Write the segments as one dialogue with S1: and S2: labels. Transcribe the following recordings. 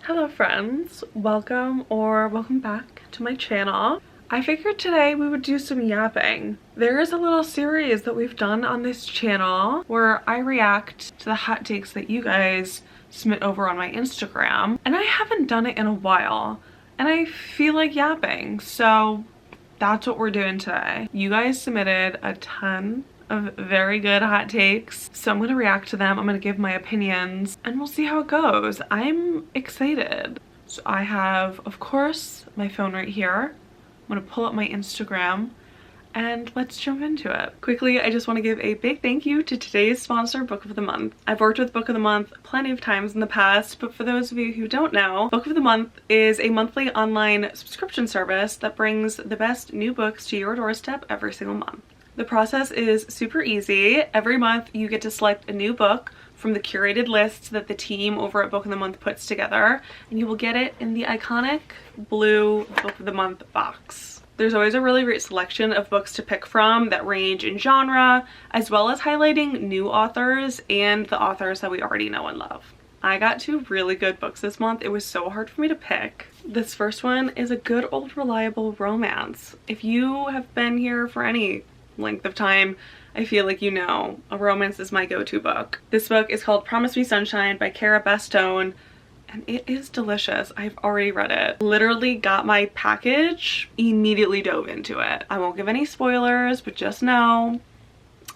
S1: Hello friends, welcome back to my channel. I figured today we would do some yapping. There is a little series that we've done on this channel where I react to the hot takes that you guys submit over on my Instagram, and I haven't done it in a while and I feel like yapping, so that's what we're doing today. You guys submitted a ton of very good hot takes, so I'm gonna react to them. I'm gonna give my opinions and we'll see how it goes. I'm excited. So I have, of course, my phone right here. I'm gonna pull up my Instagram and let's jump into it. Quickly, I just want to give a big thank you to today's sponsor, Book of the Month. I've worked with Book of the Month plenty of times in the past, but for those of you who don't know, Book of the Month is a monthly online subscription service that brings the best new books to your doorstep every single month. The process is super easy. Every month you get to select a new book from the curated list that the team over at Book of the Month puts together, and you will get it in the iconic blue Book of the Month box. There's always a really great selection of books to pick from that range in genre, as well as highlighting new authors and the authors that we already know and love. I got two really good books this month. It was so hard for me to pick. This first one is a good old reliable romance. If you have been here for any length of time, I feel like you know a romance is my go-to book. This book is called Promise Me Sunshine by Cara Bastone, and it is delicious. I've already read it. Literally got my package, immediately dove into it. I won't give any spoilers, but just know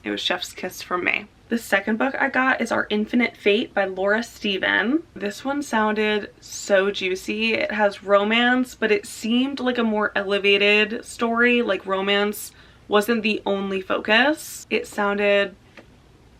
S1: it was chef's kiss from me. The second book I got is Our Infinite Fate by Laura Steven. This one sounded so juicy. It has romance, but it seemed like a more elevated story, like romance wasn't the only focus. It sounded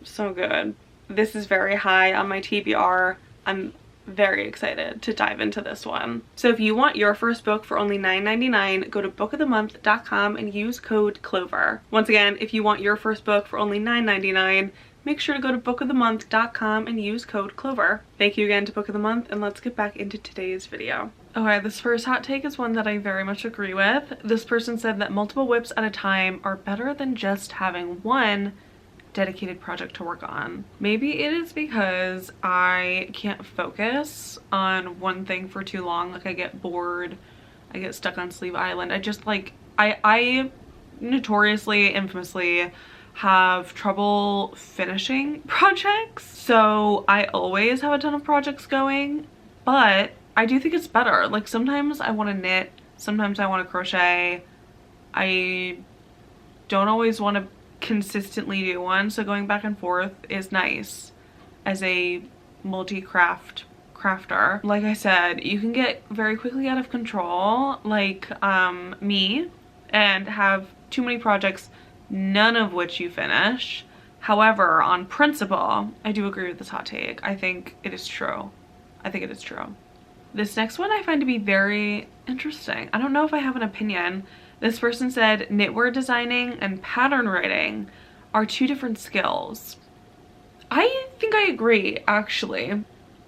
S1: so good. This is very high on my TBR. I'm very excited to dive into this one. So if you want your first book for only $9.99, go to bookofthemonth.com and use code CLOVER. Once again, if you want your first book for only $9.99, make sure to go to bookofthemonth.com and use code CLOVER. Thank you again to Book of the Month, and let's get back into today's video. Okay, this first hot take is one that I very much agree with. This person said that multiple whips at a time are better than just having one dedicated project to work on. Maybe it is because I can't focus on one thing for too long. Like, I get bored, I get stuck on Sleeve Island. I just like, I notoriously, infamously have trouble finishing projects. So I always have a ton of projects going, but I do think it's better. Like, sometimes I want to knit, sometimes I want to crochet. I don't always want to consistently do one, so going back and forth is nice as a multi-craft crafter. Like I said, you can get very quickly out of control, like me, and have too many projects, none of which you finish. However, on principle, I do agree with this hot take. I think it is true. I think it is true. This next one I find to be very interesting. I don't know if I have an opinion. This person said knitwear designing and pattern writing are two different skills. I think I agree, actually.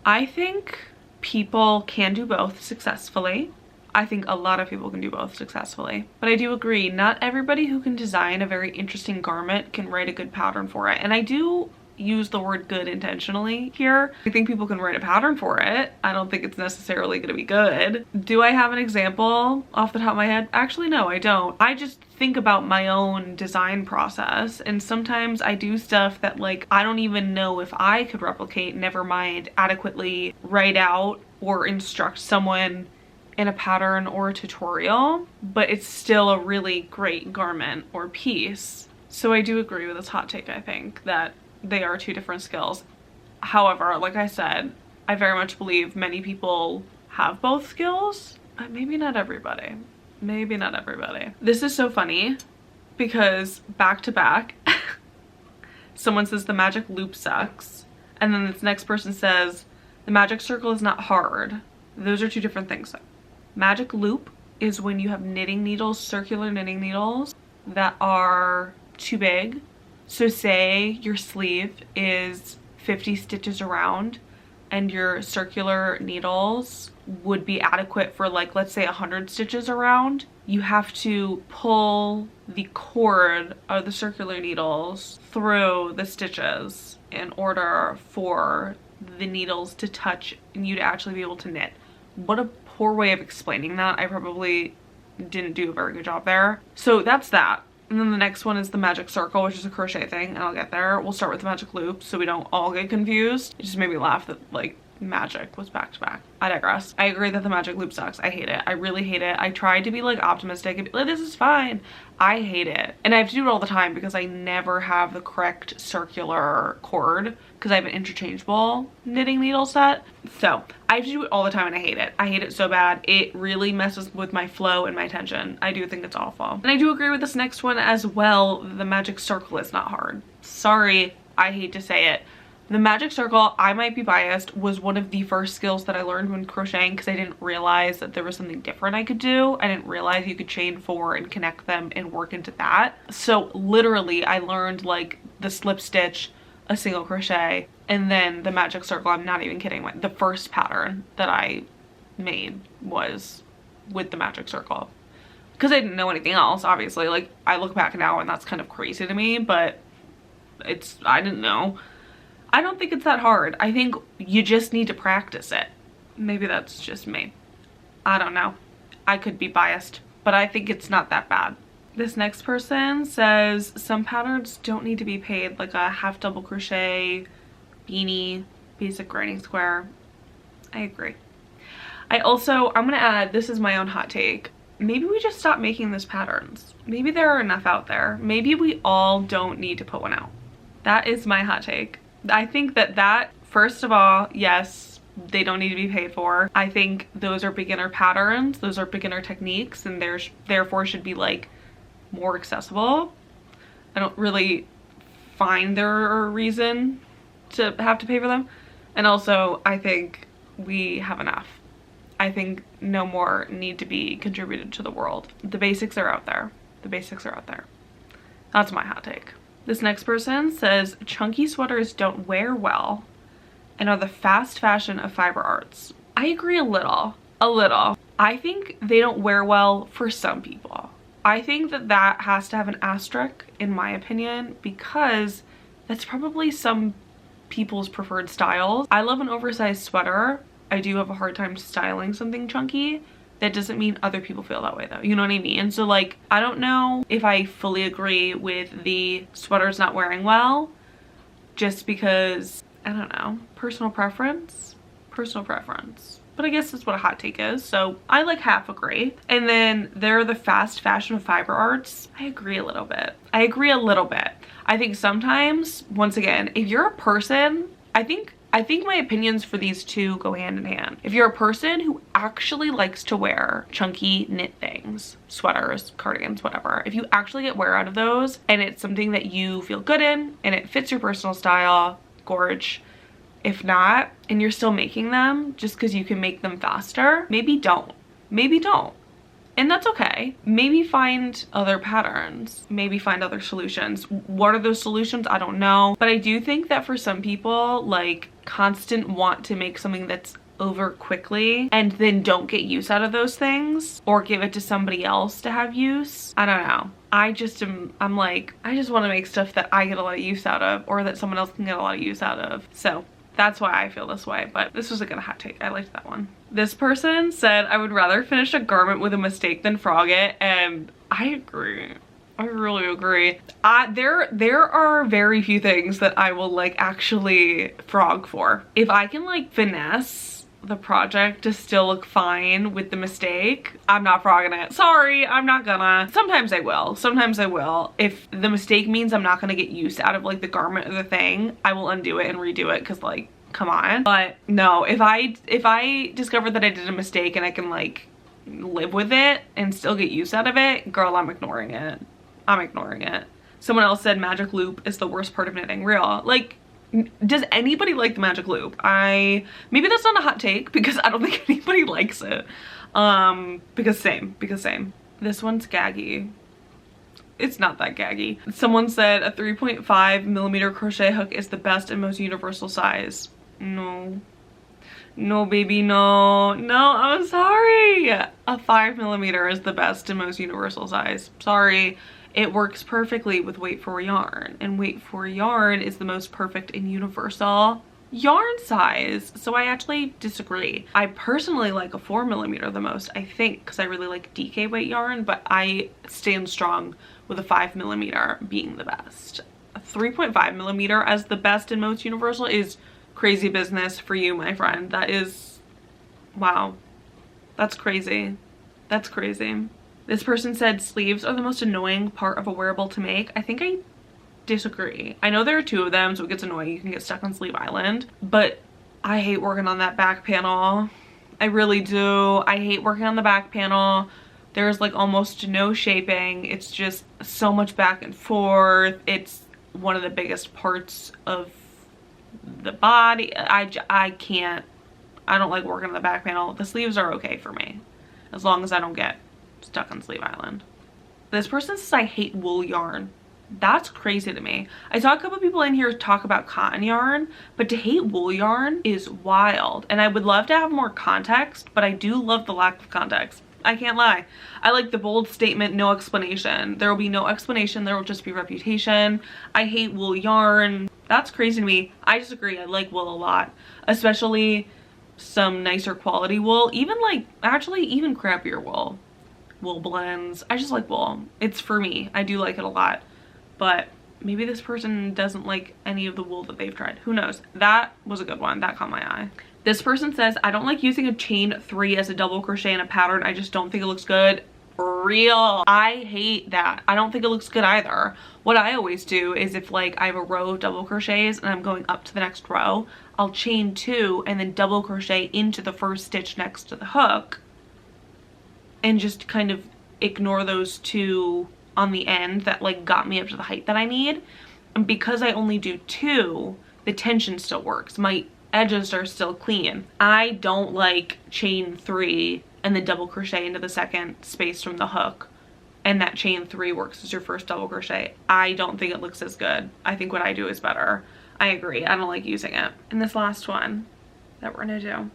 S1: I think people can do both successfully. I think a lot of people can do both successfully. But I do agree, not everybody who can design a very interesting garment can write a good pattern for it. And I do use the word good intentionally here. I think people can write a pattern for it. I don't think it's necessarily going to be good. Do I have an example off the top of my head? Actually, no, I don't. I just think about my own design process, and sometimes I do stuff that, like, I don't even know if I could replicate, never mind adequately write out or instruct someone in a pattern or a tutorial, but it's still a really great garment or piece. So I do agree with this hot take. I think that they are two different skills. However, like I said, I very much believe many people have both skills. Maybe not everybody. Maybe not everybody. This is so funny because back to back, someone says the magic loop sucks, and then this next person says the magic circle is not hard. Those are two different things though. Magic loop is when you have knitting needles, circular knitting needles that are too big. So say your sleeve is 50 stitches around and your circular needles would be adequate for, like, let's say 100 stitches around. You have to pull the cord of the circular needles through the stitches in order for the needles to touch and you to actually be able to knit What a poor way of explaining that. I probably didn't do a very good job there. So that's that. And then the next one is the magic circle, which is a crochet thing, and I'll get there. We'll start with the magic loop so we don't all get confused. It just made me laugh that like magic was back to back. I digress. I agree that the magic loop sucks. I hate it. I really hate it. I tried to be like optimistic and be like, this is fine. I hate it. And I have to do it all the time because I never have the correct circular cord because I have an interchangeable knitting needle set. So I have to do it all the time and I hate it. I hate it so bad. It really messes with my flow and my tension. I do think it's awful. And I do agree with this next one as well. The magic circle is not hard. Sorry, I hate to say it. The magic circle, I might be biased, was one of the first skills that I learned when crocheting because I didn't realize that there was something different I could do. I didn't realize you could chain 4 and connect them and work into that. So literally I learned like the slip stitch, a single crochet, and then the magic circle. I'm not even kidding. The first pattern that I made was with the magic circle because I didn't know anything else, obviously. Like I look back now and that's kind of crazy to me, but I didn't know. I don't think it's that hard. I think you just need to practice it. Maybe that's just me. I don't know. I could be biased, but I think it's not that bad. This next person says some patterns don't need to be paid, like a half double crochet, beanie, basic grinding square. I agree. I'm gonna add, this is my own hot take. Maybe we just stop making those patterns. Maybe there are enough out there. Maybe we all don't need to put one out. That is my hot take. I think that first of all, yes, they don't need to be paid for. I think those are beginner patterns, those are beginner techniques, and there's therefore should be like more accessible. I don't really find there a reason to have to pay for them. And also I think we have enough. I think no more need to be contributed to the world. The basics are out there. The basics are out there. That's my hot take. This next person says chunky sweaters don't wear well and are the fast fashion of fiber arts. I agree a little. I think they don't wear well for some people. I think that has to have an asterisk in my opinion because that's probably some people's preferred styles. I love an oversized sweater. I do have a hard time styling something chunky. That doesn't mean other people feel that way though, you know what I mean? So like, I don't know if I fully agree with the sweaters not wearing well, just because, I don't know, personal preference. But I guess that's what a hot take is, so I like half agree. And then there are the fast fashion of fiber arts. I agree a little bit. I think sometimes, once again, if you're a person, I think my opinions for these two go hand in hand. If you're a person who actually likes to wear chunky knit things, sweaters, cardigans, whatever, if you actually get wear out of those and it's something that you feel good in and it fits your personal style, gorge. If not, and you're still making them just because you can make them faster, maybe don't. And that's okay. Maybe find other patterns, maybe find other solutions. What are those solutions? I don't know. But I do think that for some people, like constant want to make something that's over quickly and then don't get use out of those things or give it to somebody else to have use. I don't know. I'm like, I just want to make stuff that I get a lot of use out of or that someone else can get a lot of use out of. So that's why I feel this way, but this was a good hot take. I liked that one. This person said, I would rather finish a garment with a mistake than frog it, and I agree. I really agree. There are very few things that I will like actually frog for. If I can like finesse the project to still look fine with the mistake, I'm not frogging it. Sorry, I'm not gonna. Sometimes I will. If the mistake means I'm not gonna get use out of like the garment or the thing, I will undo it and redo it because like, come on. But no, if I discover that I did a mistake and I can like live with it and still get use out of it, girl, I'm ignoring it. Someone else said magic loop is the worst part of knitting. Real. Like, does anybody like the magic loop? Maybe that's not a hot take because I don't think anybody likes it. Because same. This one's gaggy. It's not that gaggy. Someone said a 3.5 millimeter crochet hook is the best and most universal size. No, baby, no, I'm sorry. A 5 millimeter is the best and most universal size. Sorry. It works perfectly with weight for yarn, and weight for yarn is the most perfect and universal yarn size. So I actually disagree. I personally like a 4mm the most, I think, because I really like DK weight yarn, but I stand strong with a 5mm being the best. A 3.5mm as the best and most universal is crazy business for you, my friend. That is, wow, that's crazy. That's crazy. This person said sleeves are the most annoying part of a wearable to make. I think I disagree. I know there are 2 of them, so it gets annoying. You can get stuck on Sleeve Island, but I hate working on that back panel. I really do. I hate working on the back panel. There's like almost no shaping. It's just so much back and forth. It's one of the biggest parts of the body. I can't. I don't like working on the back panel. The sleeves are okay for me, as long as I don't get stuck on Sleeve Island. This person says I hate wool yarn. That's crazy to me. I saw a couple people in here talk about cotton yarn, but to hate wool yarn is wild. And I would love to have more context, but I do love the lack of context. I can't lie. I like the bold statement, no explanation. There will be no explanation. There will just be reputation. I hate wool yarn. That's crazy to me. I disagree. I like wool a lot, especially some nicer quality wool. Even like, actually even crappier wool blends. I just like wool. It's for me. I do like it a lot. But maybe this person doesn't like any of the wool that they've tried. Who knows? That was a good one. That caught my eye. This person says, I don't like using a chain 3 as a double crochet in a pattern. I just don't think it looks good. Real. I hate that. I don't think it looks good either. What I always do is if like I have a row of double crochets and I'm going up to the next row, I'll chain 2 and then double crochet into the first stitch next to the hook and just kind of ignore those 2 on the end that like got me up to the height that I need. And because I only do 2, the tension still works. My edges are still clean. I don't like chain 3 and then double crochet into the second space from the hook, and that chain 3 works as your first double crochet. I don't think it looks as good. I think what I do is better. I agree. I don't like using it. And this last one that we're gonna do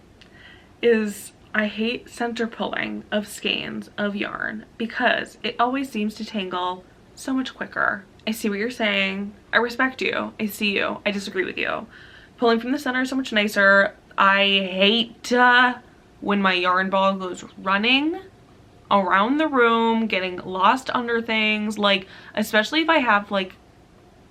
S1: is I hate center pulling of skeins of yarn because it always seems to tangle so much quicker. I see what you're saying. I respect you. I see you. I disagree with you. Pulling from the center is so much nicer. I hate when my yarn ball goes running around the room, getting lost under things, like especially if I have like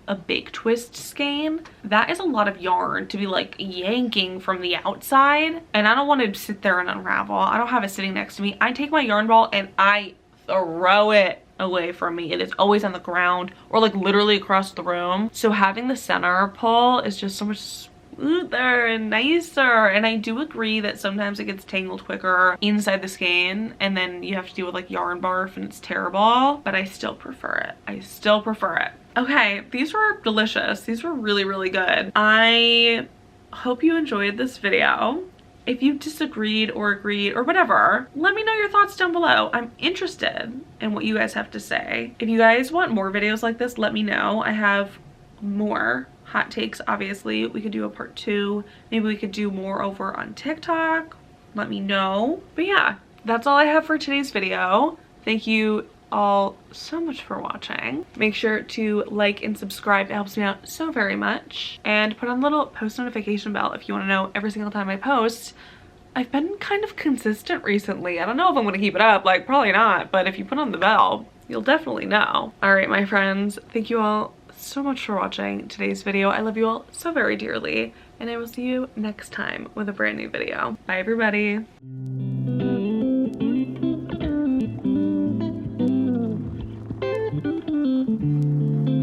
S1: a big twist skein. That is a lot of yarn to be like yanking from the outside, and I don't want to sit there and unravel. I don't have it sitting next to me. I take my yarn ball and I throw it away from me. It is always on the ground or like literally across the room. So having the center pull is just so much smoother and nicer. And I do agree that sometimes it gets tangled quicker inside the skein and then you have to deal with like yarn barf and it's terrible, but I still prefer it. I still prefer it. Okay, these were delicious. These were really, really good. I hope you enjoyed this video. If you disagreed or agreed or whatever, let me know your thoughts down below. I'm interested in what you guys have to say. If you guys want more videos like this, let me know. I have more hot takes, obviously. We could do a part 2. Maybe we could do more over on TikTok. Let me know. But yeah, that's all I have for today's video. Thank you all so much for watching. Make sure to like and subscribe. It helps me out so very much. And put on the little post notification bell if you want to know every single time I post. I've been kind of consistent recently. I don't know if I'm going to keep it up, like probably not, but if you put on the bell, you'll definitely know. All right, my friends, thank you all so much for watching today's video. I love you all so very dearly, and I will see you next time with a brand new video. Bye, everybody.